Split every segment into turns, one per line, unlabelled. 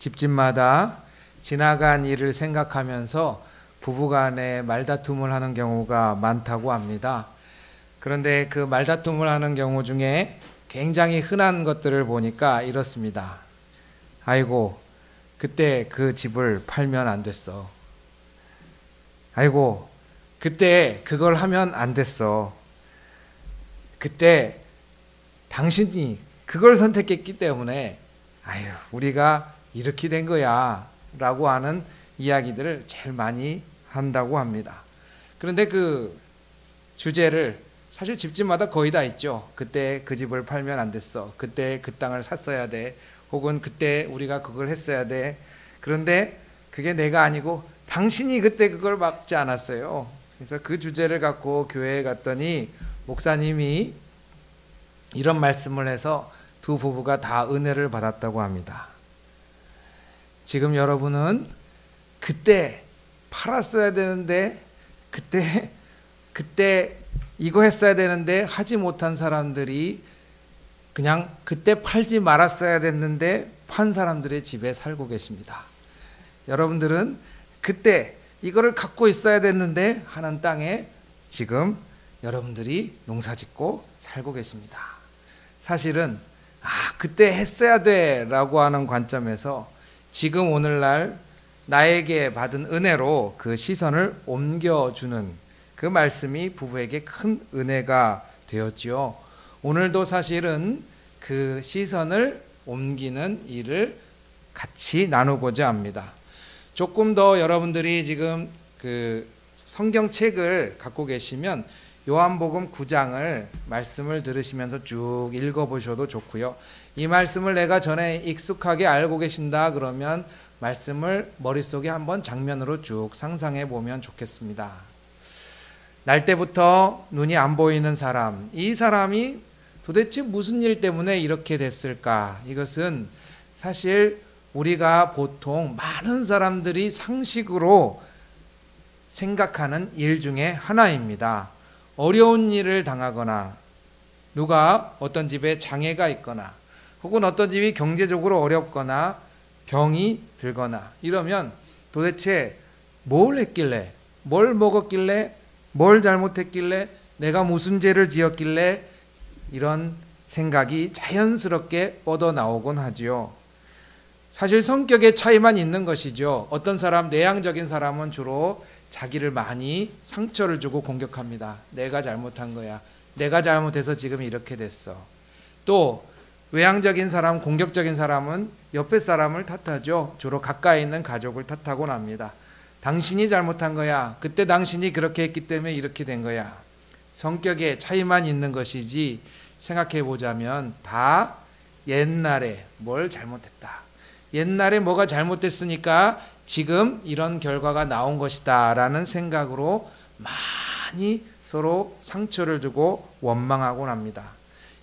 집집마다 지나간 일을 생각하면서 부부간에 말다툼을 하는 경우가 많다고 합니다. 그런데 그 말다툼을 하는 경우 중에 굉장히 흔한 것들을 보니까 이렇습니다. 아이고, 그때 그 집을 팔면 안 됐어. 아이고, 그때 그걸 하면 안 됐어. 그때 당신이 그걸 선택했기 때문에 아유, 우리가 이렇게 된 거야 라고 하는 이야기들을 제일 많이 한다고 합니다. 그런데 그 주제를 사실 집집마다 거의 다 있죠. 그때 그 집을 팔면 안 됐어. 그때 그 땅을 샀어야 돼. 혹은 그때 우리가 그걸 했어야 돼. 그런데 그게 내가 아니고 당신이 그때 그걸 막지 않았어요. 그래서 그 주제를 갖고 교회에 갔더니 목사님이 이런 말씀을 해서 두 부부가 다 은혜를 받았다고 합니다. 지금 여러분은 그때 팔았어야 되는데 그때 이거 했어야 되는데 하지 못한 사람들이 그냥 그때 팔지 말았어야 됐는데 판 사람들의 집에 살고 계십니다. 여러분들은 그때 이거를 갖고 있어야 됐는데 하는 땅에 지금 여러분들이 농사짓고 살고 계십니다. 사실은 그때 했어야 돼 라고 하는 관점에서 지금 오늘날 나에게 받은 은혜로 그 시선을 옮겨주는 그 말씀이 부부에게 큰 은혜가 되었지요. 오늘도 사실은 그 시선을 옮기는 일을 같이 나누고자 합니다. 조금 더 여러분들이 지금 그 성경책을 갖고 계시면 요한복음 9장을 말씀을 들으시면서 쭉 읽어보셔도 좋고요. 이 말씀을 내가 전에 익숙하게 알고 계신다 그러면 말씀을 머릿속에 한번 장면으로 쭉 상상해 보면 좋겠습니다. 날 때부터 눈이 안 보이는 사람, 이 사람이 도대체 무슨 일 때문에 이렇게 됐을까? 이것은 사실 우리가 보통 많은 사람들이 상식으로 생각하는 일 중에 하나입니다. 어려운 일을 당하거나 누가 어떤 집에 장애가 있거나 혹은 어떤 집이 경제적으로 어렵거나 병이 들거나 이러면 도대체 뭘 했길래, 뭘 먹었길래, 뭘 잘못했길래, 내가 무슨 죄를 지었길래 이런 생각이 자연스럽게 뻗어나오곤 하지요. 사실 성격의 차이만 있는 것이죠. 어떤 사람, 내향적인 사람은 주로 자기를 많이 상처를 주고 공격합니다. 내가 잘못한 거야. 내가 잘못해서 지금 이렇게 됐어. 또 외향적인 사람, 공격적인 사람은 옆에 사람을 탓하죠. 주로 가까이 있는 가족을 탓하곤 합니다. 당신이 잘못한 거야. 그때 당신이 그렇게 했기 때문에 이렇게 된 거야. 성격의 차이만 있는 것이지 생각해 보자면 다 옛날에 뭘 잘못했다. 옛날에 뭐가 잘못됐으니까 지금 이런 결과가 나온 것이다 라는 생각으로 많이 서로 상처를 주고 원망하곤 합니다.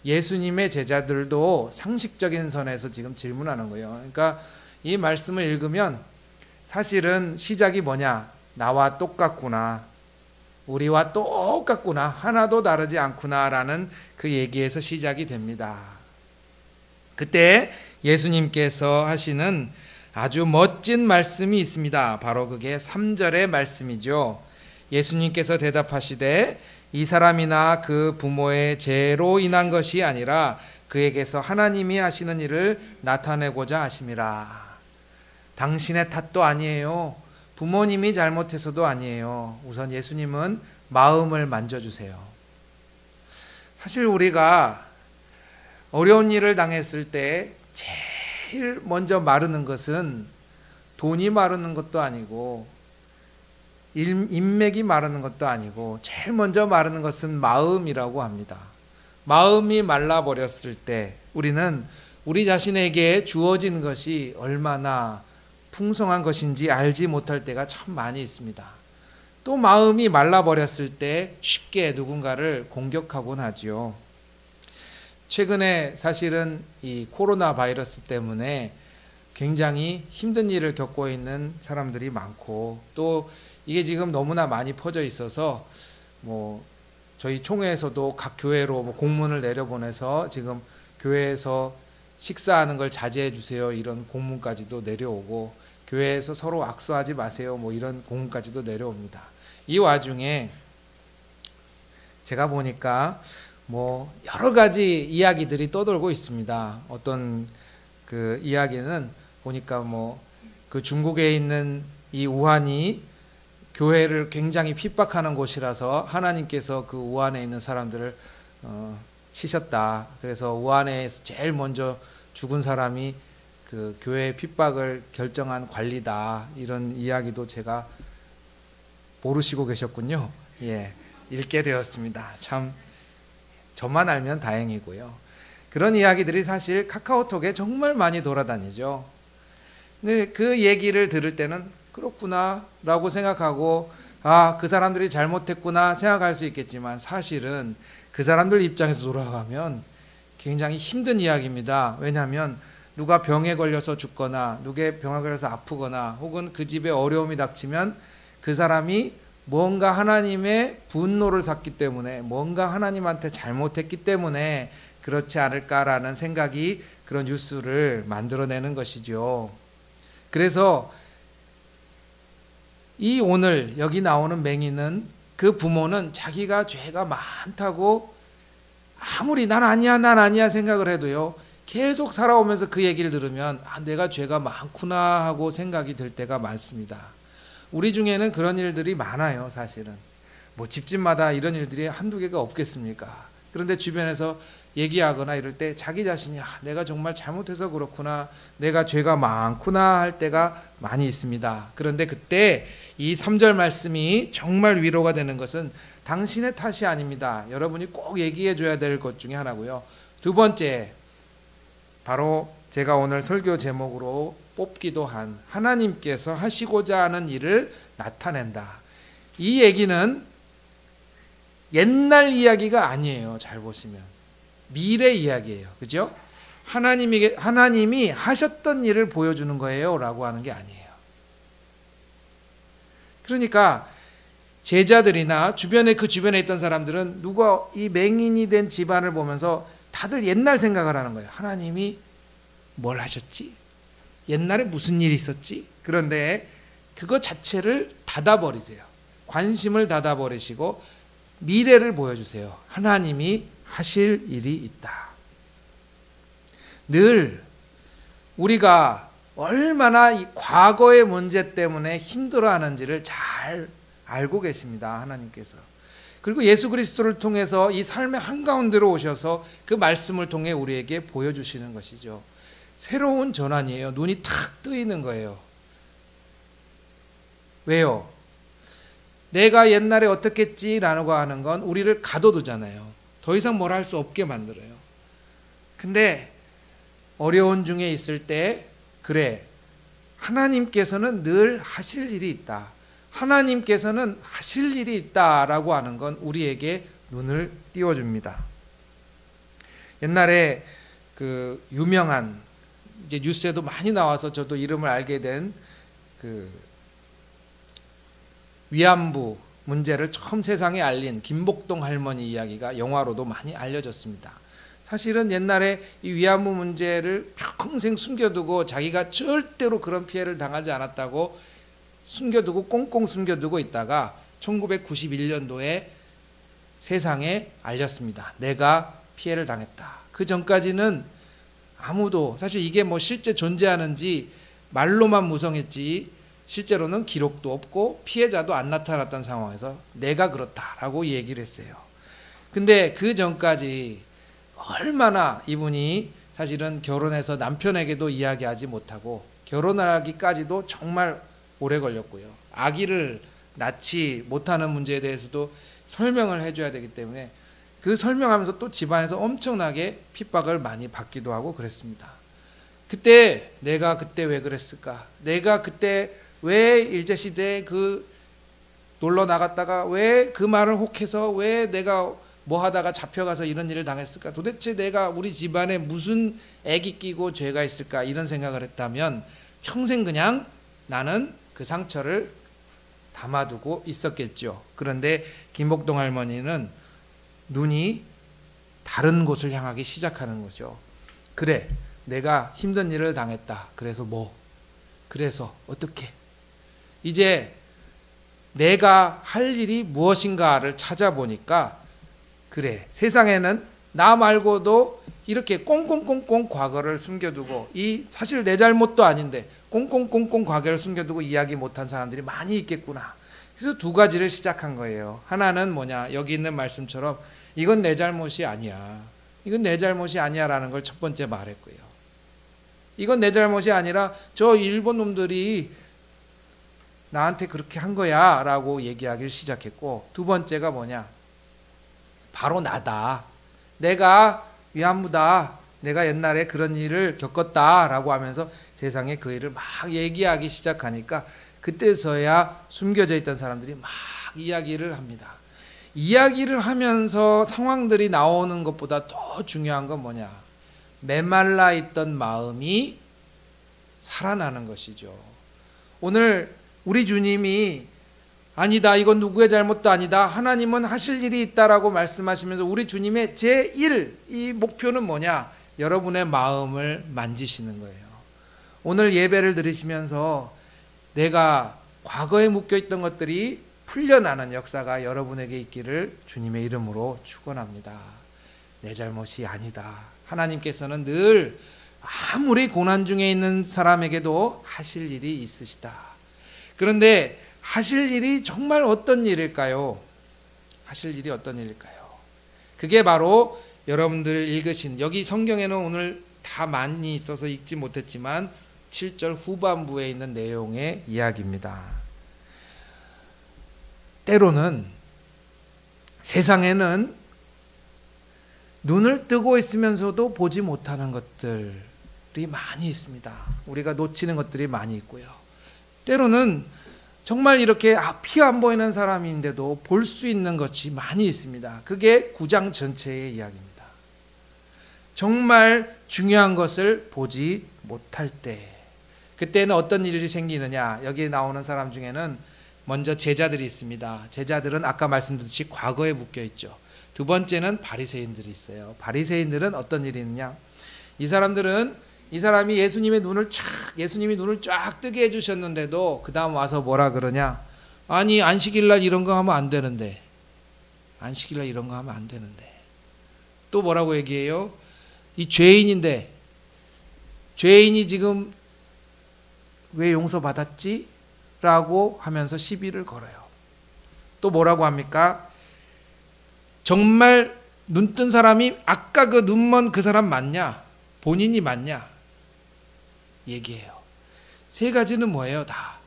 예수님의 제자들도 상식적인 선에서 지금 질문하는 거예요. 그러니까 이 말씀을 읽으면 사실은 시작이 뭐냐? 나와 똑같구나. 우리와 똑같구나. 하나도 다르지 않구나 라는 그 얘기에서 시작이 됩니다. 그때 예수님께서 하시는 아주 멋진 말씀이 있습니다. 바로 그게 3절의 말씀이죠. 예수님께서 대답하시되 이 사람이나 그 부모의 죄로 인한 것이 아니라 그에게서 하나님이 하시는 일을 나타내고자 하심이라. 당신의 탓도 아니에요. 부모님이 잘못해서도 아니에요. 우선 예수님은 마음을 만져주세요. 사실 우리가 어려운 일을 당했을 때 제일 먼저 마르는 것은 돈이 마르는 것도 아니고 인맥이 마르는 것도 아니고 제일 먼저 마르는 것은 마음이라고 합니다. 마음이 말라버렸을 때 우리는 우리 자신에게 주어진 것이 얼마나 풍성한 것인지 알지 못할 때가 참 많이 있습니다. 또 마음이 말라버렸을 때 쉽게 누군가를 공격하곤 하지요. 최근에 사실은 이 코로나 바이러스 때문에 굉장히 힘든 일을 겪고 있는 사람들이 많고 또 이게 지금 너무나 많이 퍼져 있어서 저희 총회에서도 각 교회로 공문을 내려보내서 지금 교회에서 식사하는 걸 자제해 주세요. 이런 공문까지도 내려오고 교회에서 서로 악수하지 마세요. 뭐 이런 공문까지도 내려옵니다. 이 와중에 제가 보니까 뭐 여러 가지 이야기들이 떠돌고 있습니다. 어떤 그 이야기는 보니까 뭐 그 중국에 있는 이 우한이 교회를 굉장히 핍박하는 곳이라서 하나님께서 그 우한에 있는 사람들을 치셨다. 그래서 우한에서 제일 먼저 죽은 사람이 그 교회 핍박을 결정한 관리다. 이런 이야기도 제가 모르시고 계셨군요. 예, 읽게 되었습니다. 참 저만 알면 다행이고요. 그런 이야기들이 사실 카카오톡에 정말 많이 돌아다니죠. 근데 그 얘기를 들을 때는 그렇구나 라고 생각하고 그 사람들이 잘못했구나 생각할 수 있겠지만 사실은 그 사람들 입장에서 돌아가면 굉장히 힘든 이야기입니다. 왜냐하면 누가 병에 걸려서 죽거나 누가 병에 걸려서 아프거나 혹은 그 집에 어려움이 닥치면 그 사람이 뭔가 하나님의 분노를 샀기 때문에 뭔가 하나님한테 잘못했기 때문에 그렇지 않을까라는 생각이 그런 뉴스를 만들어내는 것이죠. 그래서 이 오늘 여기 나오는 맹인은 그 부모는 자기가 죄가 많다고 아무리 난 아니야 생각을 해도요 계속 살아오면서 그 얘기를 들으면 내가 죄가 많구나 하고 생각이 들 때가 많습니다. 우리 중에는 그런 일들이 많아요. 사실은 뭐 집집마다 이런 일들이 한두 개가 없겠습니까? 그런데 주변에서 얘기하거나 이럴 때 자기 자신이 내가 정말 잘못해서 그렇구나, 내가 죄가 많구나 할 때가 많이 있습니다. 그런데 그때 이 3절 말씀이 정말 위로가 되는 것은 당신의 탓이 아닙니다. 여러분이 꼭 얘기해 줘야 될 것 중에 하나고요. 두 번째, 바로 제가 오늘 설교 제목으로 뽑기도 한 하나님께서 하시고자 하는 일을 나타낸다. 이 얘기는 옛날 이야기가 아니에요. 잘 보시면 미래 이야기예요. 그죠? 하나님이 하셨던 일을 보여주는 거예요 라고 하는 게 아니에요. 그러니까 제자들이나 그 주변에 있던 사람들은 누가 이 맹인이 된 집안을 보면서 다들 옛날 생각을 하는 거예요. 하나님이 뭘 하셨지? 옛날에 무슨 일이 있었지? 그런데 그거 자체를 닫아버리세요. 관심을 닫아버리시고 미래를 보여주세요. 하나님이 하실 일이 있다. 늘 우리가 얼마나 이 과거의 문제 때문에 힘들어하는지를 잘 알고 계십니다. 하나님께서. 그리고 예수 그리스도를 통해서 이 삶의 한가운데로 오셔서 그 말씀을 통해 우리에게 보여주시는 것이죠. 새로운 전환이에요. 눈이 탁 뜨이는 거예요. 왜요? 내가 옛날에 어떻게 했지라고 하는 건 우리를 가둬두잖아요. 더 이상 뭘 할 수 없게 만들어요. 근데 어려운 중에 있을 때 그래, 하나님께서는 늘 하실 일이 있다. 하나님께서는 하실 일이 있다라고 하는 건 우리에게 눈을 띄워줍니다. 옛날에 그 유명한 이제 뉴스에도 많이 나와서 저도 이름을 알게 된 그 위안부 문제를 처음 세상에 알린 김복동 할머니 이야기가 영화로도 많이 알려졌습니다. 사실은 옛날에 이 위안부 문제를 평생 숨겨두고 자기가 절대로 그런 피해를 당하지 않았다고 숨겨두고 꽁꽁 숨겨두고 있다가 1991년도에 세상에 알렸습니다. 내가 피해를 당했다. 그 전까지는 아무도 사실 이게 뭐 실제 존재하는지 말로만 무성했지 실제로는 기록도 없고 피해자도 안 나타났던 상황에서 내가 그렇다라고 얘기를 했어요. 근데 그 전까지 얼마나 이분이 사실은 결혼해서 남편에게도 이야기하지 못하고 결혼하기까지도 정말 오래 걸렸고요. 아기를 낳지 못하는 문제에 대해서도 설명을 해줘야 되기 때문에 그 설명하면서 또 집안에서 엄청나게 핍박을 많이 받기도 하고 그랬습니다. 그때 내가 그때 왜 그랬을까? 내가 그때 왜 일제시대에 그 놀러 나갔다가 왜 그 말을 혹해서 왜 내가 뭐 하다가 잡혀가서 이런 일을 당했을까? 도대체 내가 우리 집안에 무슨 애기 끼고 죄가 있을까? 이런 생각을 했다면 평생 그냥 나는 그 상처를 담아두고 있었겠죠. 그런데 김복동 할머니는 눈이 다른 곳을 향하기 시작하는 거죠. 그래, 내가 힘든 일을 당했다. 그래서 뭐? 그래서 어떻게? 이제 내가 할 일이 무엇인가를 찾아보니까 그래, 세상에는 나 말고도 이렇게 꽁꽁꽁꽁 과거를 숨겨두고 이 사실 내 잘못도 아닌데 꽁꽁꽁꽁 과거를 숨겨두고 이야기 못한 사람들이 많이 있겠구나. 그래서 두 가지를 시작한 거예요. 하나는 뭐냐, 여기 있는 말씀처럼 이건 내 잘못이 아니야. 이건 내 잘못이 아니야 라는 걸 첫 번째 말했고요. 이건 내 잘못이 아니라 저 일본 놈들이 나한테 그렇게 한 거야 라고 얘기하기를 시작했고, 두 번째가 뭐냐, 바로 나다. 내가 위안부다. 내가 옛날에 그런 일을 겪었다 라고 하면서 세상에 그 일을 막 얘기하기 시작하니까 그때서야 숨겨져 있던 사람들이 막 이야기를 합니다. 이야기를 하면서 상황들이 나오는 것보다 더 중요한 건 뭐냐, 메말라 있던 마음이 살아나는 것이죠. 오늘 우리 주님이 아니다, 이건 누구의 잘못도 아니다, 하나님은 하실 일이 있다라고 말씀하시면서 우리 주님의 제1 이 목표는 뭐냐, 여러분의 마음을 만지시는 거예요. 오늘 예배를 드리시면서 내가 과거에 묶여있던 것들이 풀려나는 역사가 여러분에게 있기를 주님의 이름으로 축원합니다. 내 잘못이 아니다. 하나님께서는 늘 아무리 고난 중에 있는 사람에게도 하실 일이 있으시다. 그런데 하실 일이 정말 어떤 일일까요? 하실 일이 어떤 일일까요? 그게 바로 여러분들 읽으신, 여기 성경에는 오늘 다 많이 있어서 읽지 못했지만 7절 후반부에 있는 내용의 이야기입니다. 때로는 세상에는 눈을 뜨고 있으면서도 보지 못하는 것들이 많이 있습니다. 우리가 놓치는 것들이 많이 있고요. 때로는 정말 이렇게 피 안 보이는 사람인데도 볼 수 있는 것이 많이 있습니다. 그게 9장 전체의 이야기입니다. 정말 중요한 것을 보지 못할 때, 그때는 어떤 일이 생기느냐, 여기에 나오는 사람 중에는 먼저 제자들이 있습니다. 제자들은 아까 말씀드렸듯이 과거에 묶여있죠. 두 번째는 바리새인들이 있어요. 바리새인들은 어떤 일이 있느냐, 이 사람이 예수님이 눈을 쫙 뜨게 해주셨는데도 그 다음 와서 뭐라 그러냐, 아니 안식일날 이런 거 하면 안 되는데, 안식일날 이런 거 하면 안 되는데, 또 뭐라고 얘기해요? 이 죄인인데, 죄인이 지금 왜 용서받았지? 라고 하면서 시비를 걸어요. 또 뭐라고 합니까? 정말 눈 뜬 사람이 아까 그 눈먼 그 사람 맞냐? 본인이 맞냐? 얘기해요. 세 가지는 뭐예요? 다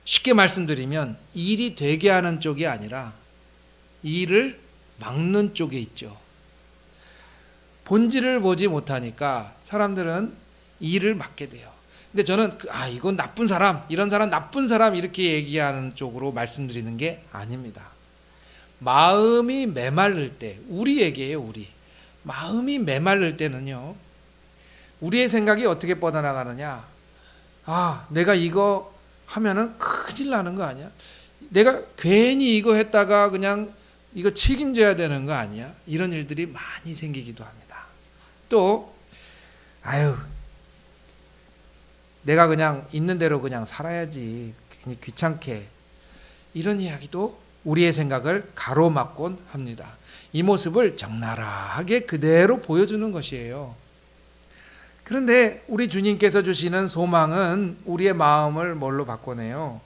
쉽게 말씀드리면 일이 되게 하는 쪽이 아니라 일을 막는 쪽에 있죠. 본질을 보지 못하니까 사람들은 일을 막게 돼요. 근데 저는 이건 나쁜 사람, 이런 사람 나쁜 사람 이렇게 얘기하는 쪽으로 말씀드리는 게 아닙니다. 마음이 메마를 때, 우리 얘기예요. 우리 마음이 메마를 때는요, 우리의 생각이 어떻게 뻗어나가느냐, 내가 이거 하면은 큰일 나는 거 아니야? 내가 괜히 이거 했다가 그냥 이거 책임져야 되는 거 아니야? 이런 일들이 많이 생기기도 합니다. 또 내가 그냥 있는 대로 그냥 살아야지, 괜히 귀찮게, 이런 이야기도 우리의 생각을 가로막곤 합니다. 이 모습을 적나라하게 그대로 보여주는 것이에요. 그런데 우리 주님께서 주시는 소망은 우리의 마음을 뭘로 바꿔내요?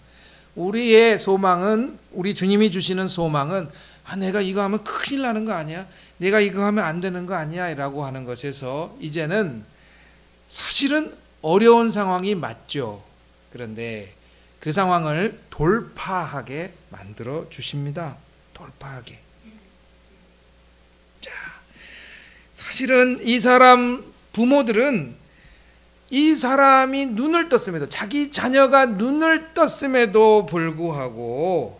우리의 소망은, 우리 주님이 주시는 소망은 내가 이거 하면 큰일 나는 거 아니야? 내가 이거 하면 안 되는 거 아니야? 라고 하는 것에서 이제는 사실은 어려운 상황이 맞죠. 그런데 그 상황을 돌파하게 만들어 주십니다. 돌파하게. 자, 사실은 이 사람 부모들은 이 사람이 눈을 떴음에도, 자기 자녀가 눈을 떴음에도 불구하고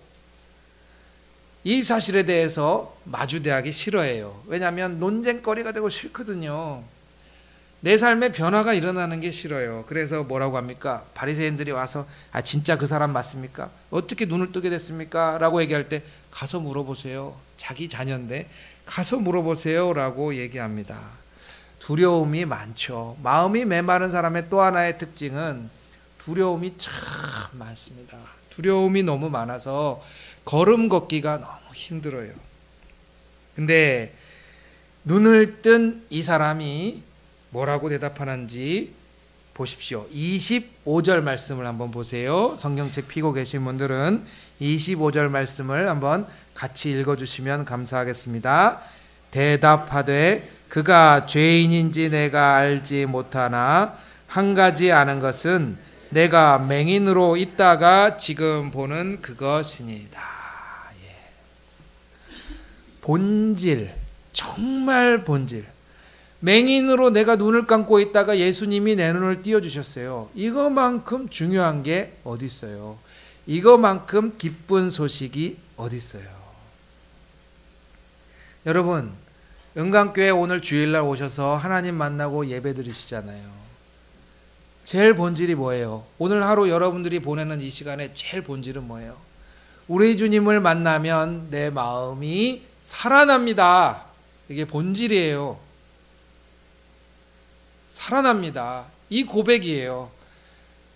이 사실에 대해서 마주대하기 싫어해요. 왜냐하면 논쟁거리가 되고 싫거든요. 내 삶에 변화가 일어나는 게 싫어요. 그래서 뭐라고 합니까? 바리새인들이 와서 진짜 그 사람 맞습니까? 어떻게 눈을 뜨게 됐습니까? 라고 얘기할 때 가서 물어보세요. 자기 자녀인데 가서 물어보세요 라고 얘기합니다. 두려움이 많죠. 마음이 메마른 사람의 또 하나의 특징은 두려움이 참 많습니다. 두려움이 너무 많아서 걸음 걷기가 너무 힘들어요. 근데 눈을 뜬 이 사람이 뭐라고 대답하는지 보십시오. 25절 말씀을 한번 보세요. 성경책 펴고 계신 분들은 25절 말씀을 한번 같이 읽어주시면 감사하겠습니다. 대답하되 그가 죄인인지 내가 알지 못하나 한 가지 아는 것은 내가 맹인으로 있다가 지금 보는 그것이니이다. 본질, 정말 본질. 맹인으로 내가 눈을 감고 있다가 예수님이 내 눈을 띄워주셨어요. 이거만큼 중요한 게 어디 있어요? 이거만큼 기쁜 소식이 어디 있어요? 여러분, 은강교회 오늘 주일날 오셔서 하나님 만나고 예배 드리시잖아요. 제일 본질이 뭐예요? 오늘 하루 여러분들이 보내는 이 시간에 제일 본질은 뭐예요? 우리 주님을 만나면 내 마음이 살아납니다. 이게 본질이에요. 살아납니다. 이 고백이에요.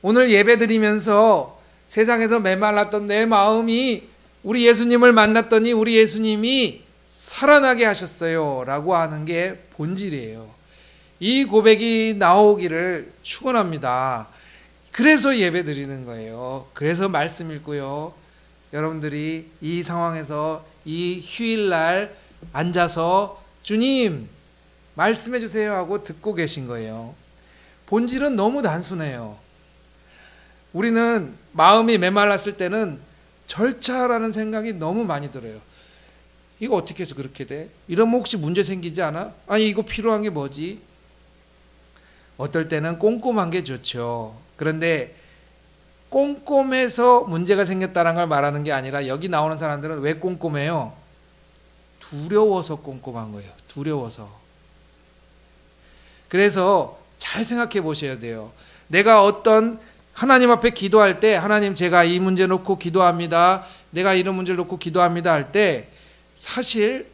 오늘 예배 드리면서 세상에서 메말랐던 내 마음이 우리 예수님을 만났더니 우리 예수님이 살아나게 하셨어요 라고 하는 게 본질이에요. 이 고백이 나오기를 축원합니다. 그래서 예배 드리는 거예요. 그래서 말씀 읽고요. 여러분들이 이 상황에서 이 휴일날 앉아서 주님 말씀해 주세요 하고 듣고 계신 거예요. 본질은 너무 단순해요. 우리는 마음이 메말랐을 때는 절차라는 생각이 너무 많이 들어요. 이거 어떻게 해서 그렇게 돼? 이러면 혹시 문제 생기지 않아? 아니 이거 필요한 게 뭐지? 어떨 때는 꼼꼼한 게 좋죠. 그런데 꼼꼼해서 문제가 생겼다는 걸 말하는 게 아니라 여기 나오는 사람들은 왜 꼼꼼해요? 두려워서 꼼꼼한 거예요. 두려워서. 그래서 잘 생각해 보셔야 돼요. 내가 어떤 하나님 앞에 기도할 때 하나님 제가 이 문제 놓고 기도합니다. 내가 이런 문제를 놓고 기도합니다 할 때 사실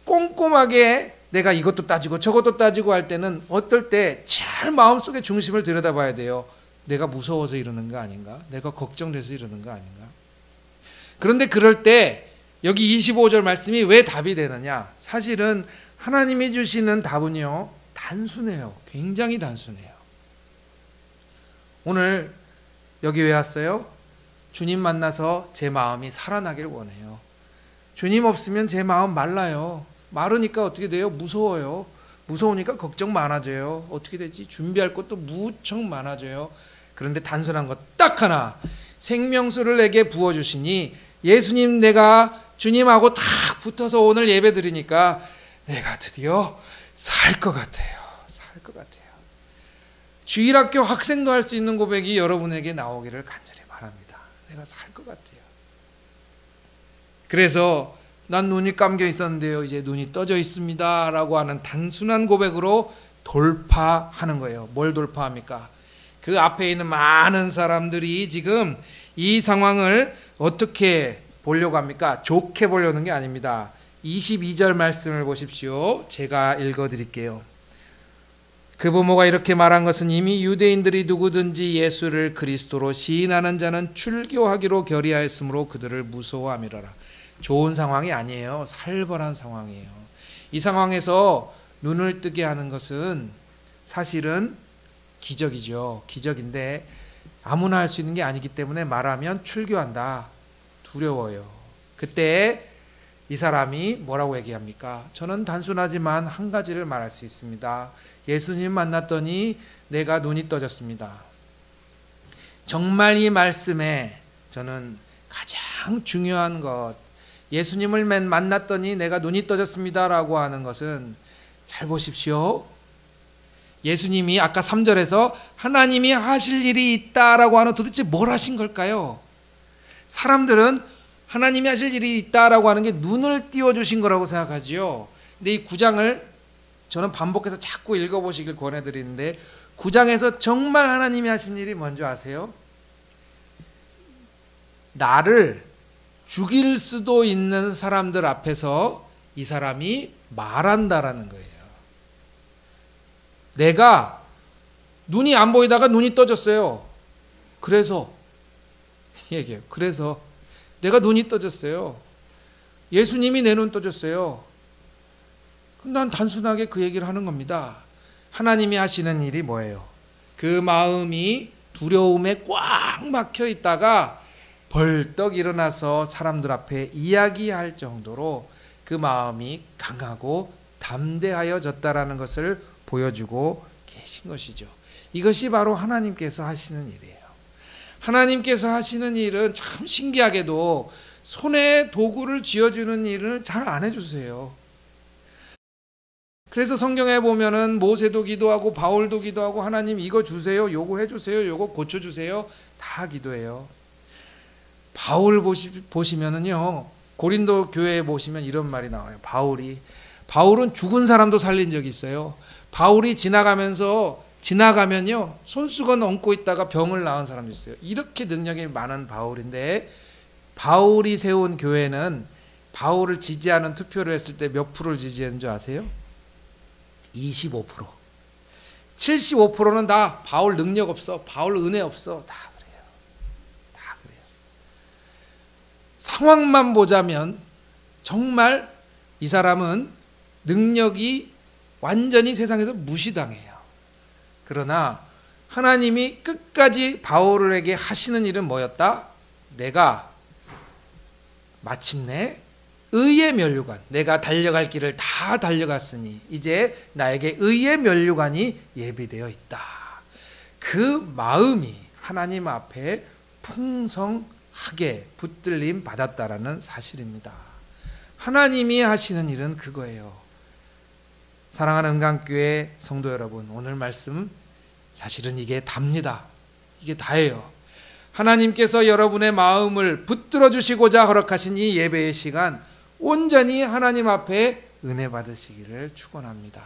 꼼꼼하게 내가 이것도 따지고 저것도 따지고 할 때는 어떨 때 잘 마음속의 중심을 들여다봐야 돼요. 내가 무서워서 이러는 거 아닌가? 내가 걱정돼서 이러는 거 아닌가? 그런데 그럴 때 여기 25절 말씀이 왜 답이 되느냐? 사실은 하나님이 주시는 답은요 단순해요. 굉장히 단순해요. 오늘 여기 왜 왔어요? 주님 만나서 제 마음이 살아나길 원해요. 주님 없으면 제 마음 말라요. 마르니까 어떻게 돼요? 무서워요. 무서우니까 걱정 많아져요. 어떻게 되지? 준비할 것도 무척 많아져요. 그런데 단순한 것 딱 하나, 생명수를 내게 부어주시니 예수님 내가 주님하고 탁 붙어서 오늘 예배 드리니까 내가 드디어 살 것 같아요. 살 것 같아요. 주일학교 학생도 할 수 있는 고백이 여러분에게 나오기를 간절히 바랍니다. 내가 살 것 같아요. 그래서 난 눈이 감겨 있었는데요. 이제 눈이 떠져 있습니다. 라고 하는 단순한 고백으로 돌파하는 거예요. 뭘 돌파합니까? 그 앞에 있는 많은 사람들이 지금 이 상황을 어떻게 보려고 합니까? 좋게 보려는 게 아닙니다. 22절 말씀을 보십시오. 제가 읽어드릴게요. 그 부모가 이렇게 말한 것은 이미 유대인들이 누구든지 예수를 그리스도로 시인하는 자는 출교하기로 결의하였으므로 그들을 무서워함이로라. 좋은 상황이 아니에요. 살벌한 상황이에요. 이 상황에서 눈을 뜨게 하는 것은 사실은 기적이죠. 기적인데 아무나 할 수 있는 게 아니기 때문에 말하면 출교한다. 두려워요. 그때 이 사람이 뭐라고 얘기합니까? 저는 단순하지만 한 가지를 말할 수 있습니다. 예수님 만났더니 내가 눈이 떠졌습니다. 정말 이 말씀에 저는 가장 중요한 것, 예수님을 만났더니 내가 눈이 떠졌습니다 라고 하는 것은 잘 보십시오. 예수님이 아까 3절에서 하나님이 하실 일이 있다라고 하는 도대체 뭘 하신 걸까요? 사람들은 하나님이 하실 일이 있다라고 하는 게 눈을 띄워주신 거라고 생각하지요. 근데 이 9장을 저는 반복해서 자꾸 읽어보시길 권해드리는데 9장에서 정말 하나님이 하신 일이 뭔지 아세요? 나를 죽일 수도 있는 사람들 앞에서 이 사람이 말한다라는 거예요. 내가 눈이 안 보이다가 눈이 떠졌어요. 그래서 얘기해요. 그래서 내가 눈이 떠졌어요. 예수님이 내 눈 떠졌어요. 난 단순하게 그 얘기를 하는 겁니다. 하나님이 하시는 일이 뭐예요? 그 마음이 두려움에 꽉 막혀 있다가 벌떡 일어나서 사람들 앞에 이야기할 정도로 그 마음이 강하고 담대하여졌다라는 것을 보여주고 계신 것이죠. 이것이 바로 하나님께서 하시는 일이에요. 하나님께서 하시는 일은 참 신기하게도 손에 도구를 쥐어주는 일을 잘 안 해주세요. 그래서 성경에 보면은 모세도 기도하고 바울도 기도하고 하나님 이거 주세요, 요거 해주세요, 요거 고쳐주세요 다 기도해요. 바울 보시면은요, 고린도 교회에 보시면 이런 말이 나와요. 바울은 죽은 사람도 살린 적이 있어요. 바울이 지나가면요 손수건 얹고 있다가 병을 나은 사람도 있어요. 이렇게 능력이 많은 바울인데, 바울이 세운 교회는 바울을 지지하는 투표를 했을 때 몇 프로를 지지했는 줄 아세요? 25%. 75%는 다 바울 능력 없어, 바울 은혜 없어, 다 그래요. 다 그래요. 상황만 보자면 정말 이 사람은 능력이 완전히 세상에서 무시당해요. 그러나 하나님이 끝까지 바울에게 하시는 일은 뭐였다? 내가 마침내 의의 면류관, 내가 달려갈 길을 다 달려갔으니 이제 나에게 의의 면류관이 예비되어 있다. 그 마음이 하나님 앞에 풍성하게 붙들림 받았다라는 사실입니다. 하나님이 하시는 일은 그거예요. 사랑하는 은강교회 성도 여러분, 오늘 말씀 사실은 이게 답니다. 이게 다예요. 하나님께서 여러분의 마음을 붙들어 주시고자 허락하신 이 예배의 시간, 온전히 하나님 앞에 은혜 받으시기를 축원합니다.